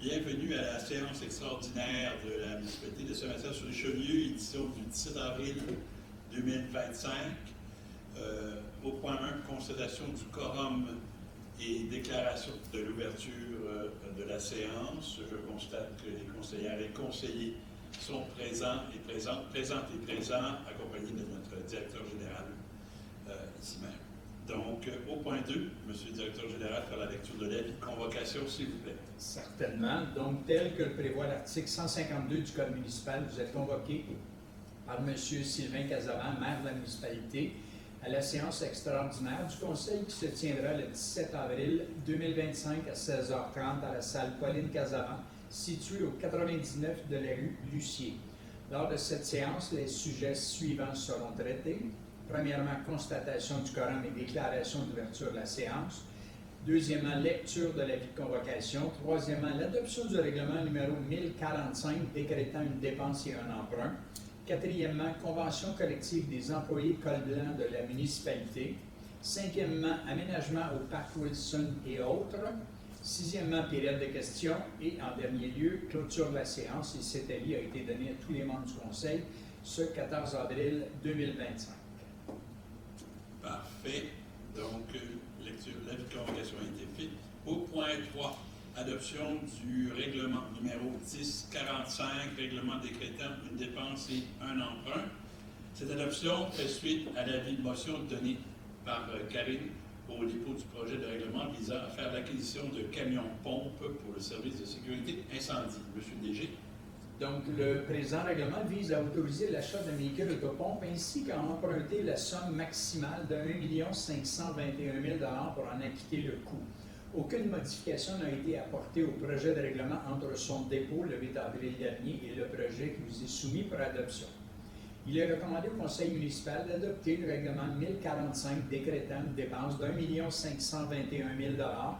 Bienvenue à la séance extraordinaire de la municipalité de Saint-Martin-sur-Richelieu, édition du 17 avril 2025. Au point 1, constatation du quorum et déclaration de l'ouverture de la séance. Je constate que les conseillères et conseillers sont présents et présentes accompagnés de notre directeur général ici même. Donc, au point 2, Monsieur le directeur général, faire la lecture de l'avis de convocation, s'il vous plaît. Certainement. Donc, tel que le prévoit l'article 152 du Code municipal, vous êtes convoqué par M. Sylvain Casavant, maire de la municipalité, à la séance extraordinaire du Conseil qui se tiendra le 17 avril 2025 à 16h30 à la salle Pauline Casavant, située au 99 de la rue Lucier. Lors de cette séance, les sujets suivants seront traités. Premièrement, constatation du quorum et déclaration d'ouverture de la séance. Deuxièmement, lecture de l'avis de convocation. Troisièmement, l'adoption du règlement numéro 1045 décrétant une dépense et un emprunt. Quatrièmement, convention collective des employés col blanc de la municipalité. Cinquièmement, aménagement au parc Wilson et autres. Sixièmement, période de questions. Et en dernier lieu, clôture de la séance. Et cet avis a été donné à tous les membres du Conseil ce 14 avril 2025. Parfait. Donc, lecture, l'avis de convocation a été fait. Au point 3, adoption du règlement numéro 1045, règlement décrétant une dépense et un emprunt. Cette adoption fait suite à l'avis de motion donné par Karine au dépôt du projet de règlement visant à faire l'acquisition de camions-pompes pour le service de sécurité incendie. Monsieur Dégé. Donc, le présent règlement vise à autoriser l'achat d'un véhicule autopompe ainsi qu'à emprunter la somme maximale de 1 521 000 $ pour en acquitter le coût. Aucune modification n'a été apportée au projet de règlement entre son dépôt le 8 avril dernier et le projet qui vous est soumis pour adoption. Il est recommandé au Conseil municipal d'adopter le règlement 1045 décrétant une dépense d'1 521 000 $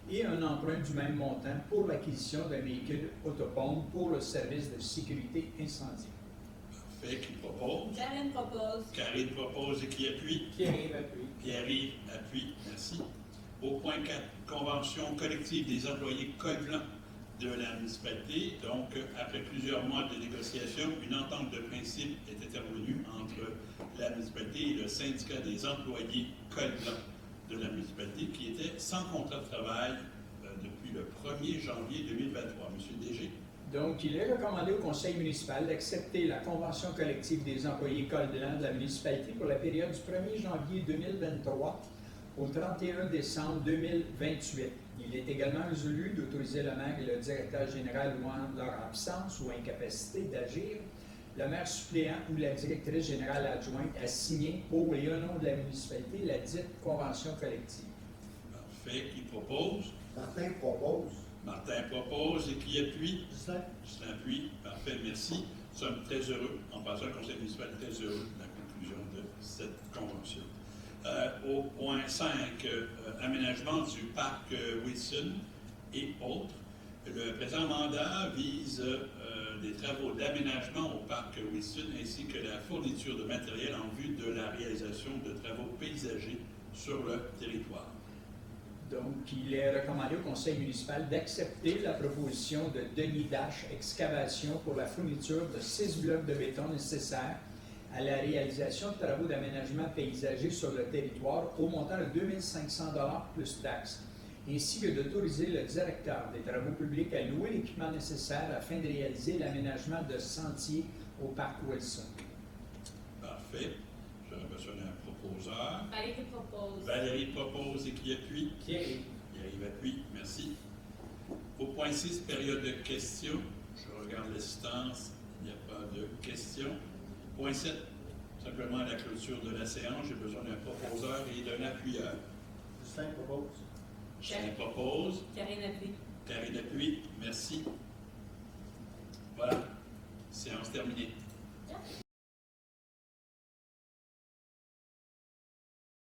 et un emprunt du même montant pour l'acquisition d'un véhicule autopompe pour le service de sécurité incendie. Parfait. Qui propose? Karine propose. Karine propose et qui appuie? Pierre-Yves appuie. Pierre-Yves appuie. Merci. Au point 4, convention collective des employés col blanc de la municipalité. Donc, après plusieurs mois de négociations, une entente de principe est intervenue entre la municipalité et le syndicat des employés col blanc de la municipalité qui était sans contrat de travail depuis le 1er janvier 2023. Monsieur Dégé. Donc, il est recommandé au Conseil municipal d'accepter la convention collective des employés col blanc de la municipalité pour la période du 1er janvier 2023 au 31 décembre 2028. Il est également résolu d'autoriser le maire et le directeur général ou en leur absence ou incapacité d'agir, le maire suppléant ou la directrice générale adjointe à signer pour et au nom de la municipalité la dite convention collective. Parfait. Qui propose? Martin propose. Martin propose et qui appuie? Justin. Justin appuie. Parfait. Merci. Nous sommes très heureux, en passant le conseil municipal est très heureux de la conclusion de cette convention. Au point 5, aménagement du parc Wilson et autres. Le présent mandat vise des travaux d'aménagement au parc Wilson ainsi que la fourniture de matériel en vue de la réalisation de travaux paysagers sur le territoire. Donc, il est recommandé au Conseil municipal d'accepter la proposition de Denis Dash Excavation pour la fourniture de 6 blocs de béton nécessaires à la réalisation de travaux d'aménagement paysager sur le territoire au montant de 2 500 $ plus taxes, ainsi que d'autoriser le directeur des travaux publics à louer l'équipement nécessaire afin de réaliser l'aménagement de sentiers au parc Wilson. Parfait. J'aurais besoin d'un proposeur. Valérie propose. Valérie propose et qui appuie? Pierre-Yves. Pierre-Yves appuie. Merci. Au point 6, période de questions. Je regarde l'assistance. Il n'y a pas de questions. Point 7, simplement à la clôture de la séance. J'ai besoin d'un proposeur et d'un appuyeur. Justin propose. Justin propose. Karine appuie. Karine appuie. Merci. Voilà. Séance terminée.